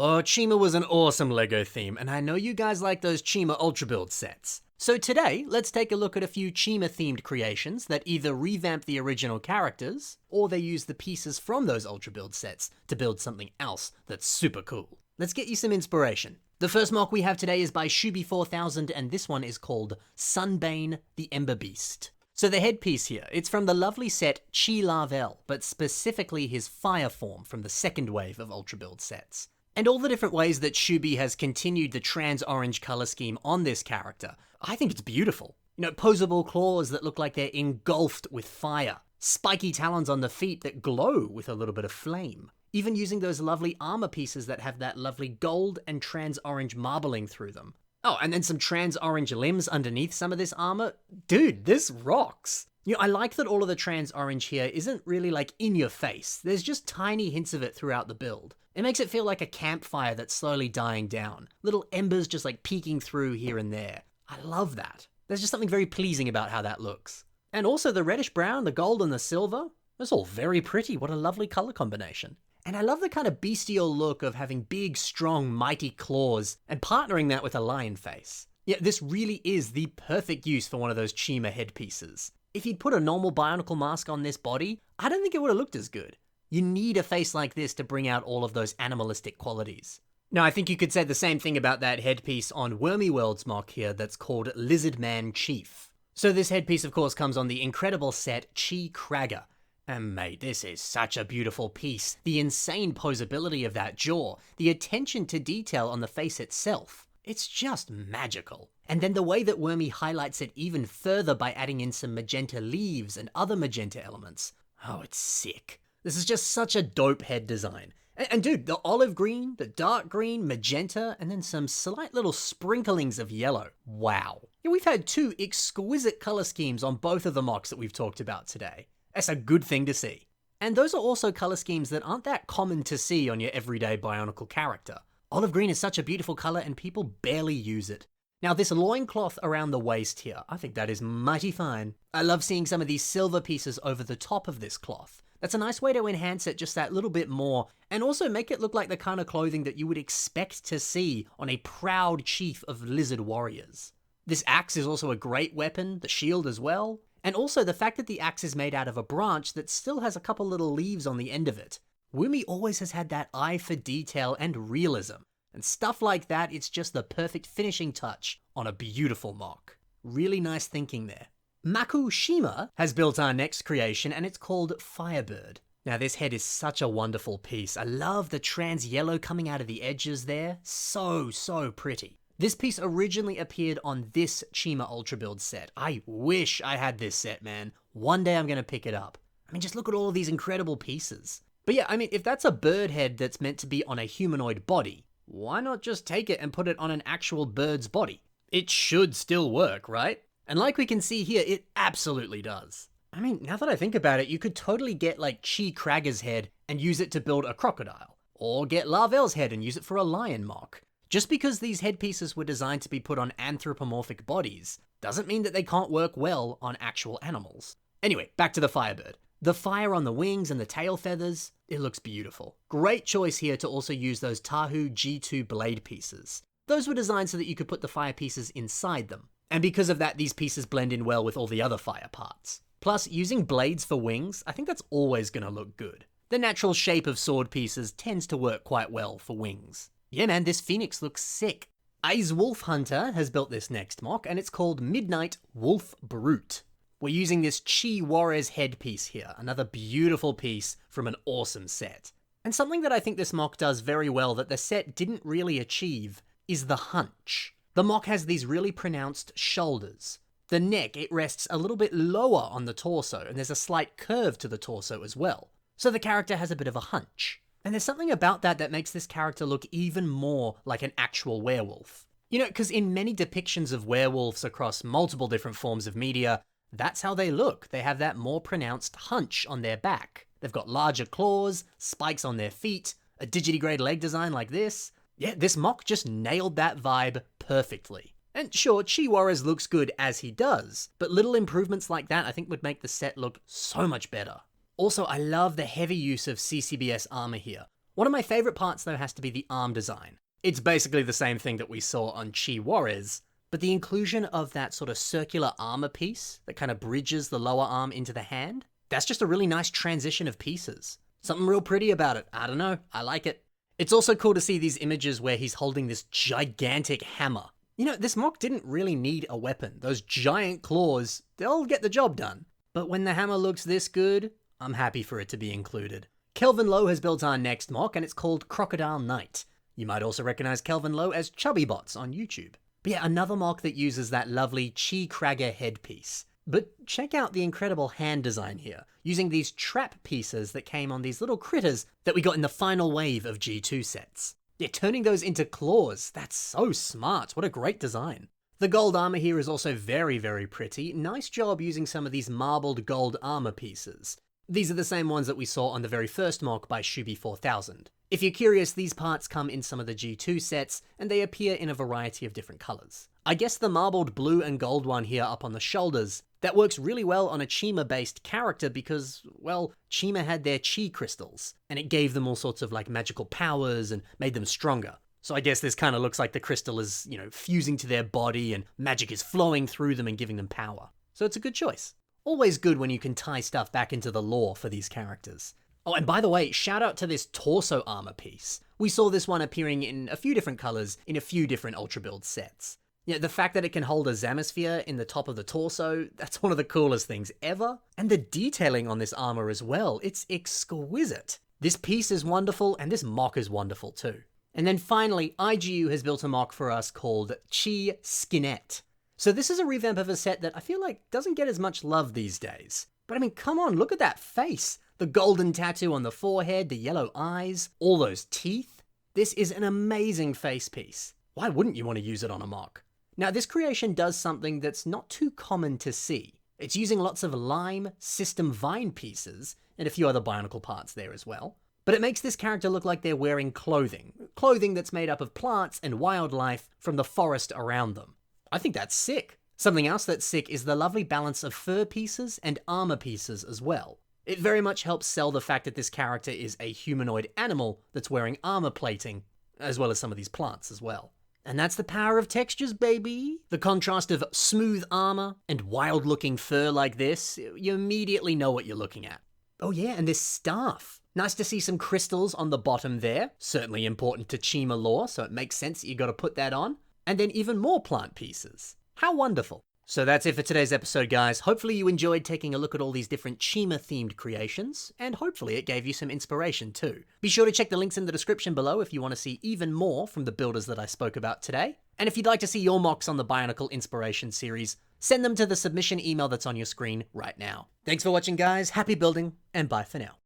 Oh, Chima was an awesome LEGO theme, and I know you guys like those Chima Ultrabuild sets. So today, let's take a look at a few Chima-themed creations that either revamp the original characters, or they use the pieces from those Ultrabuild sets to build something else that's super cool. Let's get you some inspiration. The first mock we have today is by Shuby4000, and this one is called Sunban the Ember Beast. So the headpiece here, it's from the lovely set Chi, but specifically his fire form from the second wave of Ultrabuild sets. And all the different ways that Shuby has continued the trans-orange color scheme on this character, I think it's beautiful. You know, posable claws that look like they're engulfed with fire, spiky talons on the feet that glow with a little bit of flame, even using those lovely armor pieces that have that lovely gold and trans-orange marbling through them. Oh, and then some trans-orange limbs underneath some of this armor. Dude, this rocks! You know, I like that all of the trans-orange here isn't really like in your face. There's just tiny hints of it throughout the build. It makes it feel like a campfire that's slowly dying down. Little embers just like peeking through here and there. I love that. There's just something very pleasing about how that looks. And also the reddish brown, the gold and the silver. That's all very pretty. What a lovely color combination. And I love the kind of bestial look of having big, strong, mighty claws and partnering that with a lion face. Yeah, this really is the perfect use for one of those Chima headpieces. If you'd put a normal Bionicle mask on this body, I don't think it would have looked as good. You need a face like this to bring out all of those animalistic qualities. Now, I think you could say the same thing about that headpiece on Wormyworld's mock here that's called Lizard Man Chief. So this headpiece, of course, comes on the incredible set Chi Cragger. And mate, this is such a beautiful piece. The insane posability of that jaw, the attention to detail on the face itself. It's just magical. And then the way that Wormy highlights it even further by adding in some magenta leaves and other magenta elements. Oh, it's sick. This is just such a dope head design. And dude, the olive green, the dark green, magenta, and then some slight little sprinklings of yellow. Wow. Yeah, we've had two exquisite color schemes on both of the mocks that we've talked about today. That's a good thing to see. And those are also color schemes that aren't that common to see on your everyday Bionicle character. Olive green is such a beautiful color and people barely use it. Now this loincloth around the waist here, I think that is mighty fine. I love seeing some of these silver pieces over the top of this cloth. That's a nice way to enhance it just that little bit more, and also make it look like the kind of clothing that you would expect to see on a proud chief of lizard warriors. This axe is also a great weapon, the shield as well, and also the fact that the axe is made out of a branch that still has a couple little leaves on the end of it. Wumi always has had that eye for detail and realism, and stuff like that, it's just the perfect finishing touch on a beautiful mock. Really nice thinking there. Makushima has built our next creation, and it's called Firebird. Now this head is such a wonderful piece. I love the trans yellow coming out of the edges there. So pretty. This piece originally appeared on this Chima Ultrabuild set. I wish I had this set, man. One day I'm gonna pick it up. I mean, just look at all of these incredible pieces. But yeah, I mean, if that's a bird head that's meant to be on a humanoid body, why not just take it and put it on an actual bird's body? It should still work, right? And like we can see here, it absolutely does. I mean, now that I think about it, you could totally get like Chi Cragger's head and use it to build a crocodile. Or get Lavel's head and use it for a lion mock. Just because these headpieces were designed to be put on anthropomorphic bodies, doesn't mean that they can't work well on actual animals. Anyway, back to the Firebird. The fire on the wings and the tail feathers, it looks beautiful. Great choice here to also use those Tahu G2 blade pieces. Those were designed so that you could put the fire pieces inside them. And because of that, these pieces blend in well with all the other fire parts. Plus, using blades for wings, I think that's always going to look good. The natural shape of sword pieces tends to work quite well for wings. Yeah man, this phoenix looks sick. Ice Wolf Hunter has built this next mock, and it's called Midnight Wolf Brute. We're using this Chi Juarez headpiece here, another beautiful piece from an awesome set. And something that I think this mock does very well that the set didn't really achieve is the hunch. The mock has these really pronounced shoulders. The neck, it rests a little bit lower on the torso, and there's a slight curve to the torso as well. So the character has a bit of a hunch. And there's something about that that makes this character look even more like an actual werewolf. You know, because in many depictions of werewolves across multiple different forms of media, that's how they look. They have that more pronounced hunch on their back. They've got larger claws, spikes on their feet, a digitigrade leg design like this. Yeah, this mock just nailed that vibe perfectly. And sure, Chi Juarez looks good as he does, but little improvements like that I think would make the set look so much better. Also, I love the heavy use of CCBS armor here. One of my favorite parts though has to be the arm design. It's basically the same thing that we saw on Chi Warriors, but the inclusion of that sort of circular armor piece that kind of bridges the lower arm into the hand, that's just a really nice transition of pieces. Something real pretty about it. I don't know, I like it. It's also cool to see these images where he's holding this gigantic hammer. You know, this mock didn't really need a weapon. Those giant claws, they'll get the job done. But when the hammer looks this good, I'm happy for it to be included. Kelvin Lowe has built our next mock, and it's called Crocodile Knight. You might also recognize Kelvin Lowe as Chubbybots on YouTube. But yeah, another mock that uses that lovely Chi Cragger headpiece. But check out the incredible hand design here, using these trap pieces that came on these little critters that we got in the final wave of G2 sets. Yeah, turning those into claws, that's so smart, what a great design. The gold armor here is also very, very pretty. Nice job using some of these marbled gold armor pieces. These are the same ones that we saw on the very first mock by Shubi 4000. If you're curious, these parts come in some of the G2 sets, and they appear in a variety of different colors. I guess the marbled blue and gold one here up on the shoulders, that works really well on a Chima-based character because, well, Chima had their chi crystals, and it gave them all sorts of like magical powers and made them stronger. So I guess this kind of looks like the crystal is, you know, fusing to their body and magic is flowing through them and giving them power. So it's a good choice. Always good when you can tie stuff back into the lore for these characters. Oh, and by the way, shout out to this torso armor piece. We saw this one appearing in a few different colors in a few different Ultra Build sets. Yeah, the fact that it can hold a Zamisphere in the top of the torso, that's one of the coolest things ever. And the detailing on this armor as well, it's exquisite. This piece is wonderful, and this mock is wonderful too. And then finally, IGU has built a mock for us called Chi Skinnet. So this is a revamp of a set that I feel like doesn't get as much love these days. But I mean, come on, look at that face. The golden tattoo on the forehead, the yellow eyes, all those teeth. This is an amazing face piece. Why wouldn't you want to use it on a mock? Now, this creation does something that's not too common to see. It's using lots of lime system vine pieces and a few other Bionicle parts there as well. But it makes this character look like they're wearing clothing that's made up of plants and wildlife from the forest around them. I think that's sick. Something else that's sick is the lovely balance of fur pieces and armor pieces as well. It very much helps sell the fact that this character is a humanoid animal that's wearing armor plating, as well as some of these plants as well. And that's the power of textures, baby! The contrast of smooth armor and wild-looking fur like this, you immediately know what you're looking at. Oh yeah, and this staff. Nice to see some crystals on the bottom there. Certainly important to Chima lore, so it makes sense that you gotta put that on. And then even more plant pieces. How wonderful. So that's it for today's episode, guys. Hopefully you enjoyed taking a look at all these different Chima-themed creations, and hopefully it gave you some inspiration too. Be sure to check the links in the description below if you want to see even more from the builders that I spoke about today. And if you'd like to see your mocks on the Bionicle Inspiration series, send them to the submission email that's on your screen right now. Thanks for watching, guys. Happy building, and bye for now.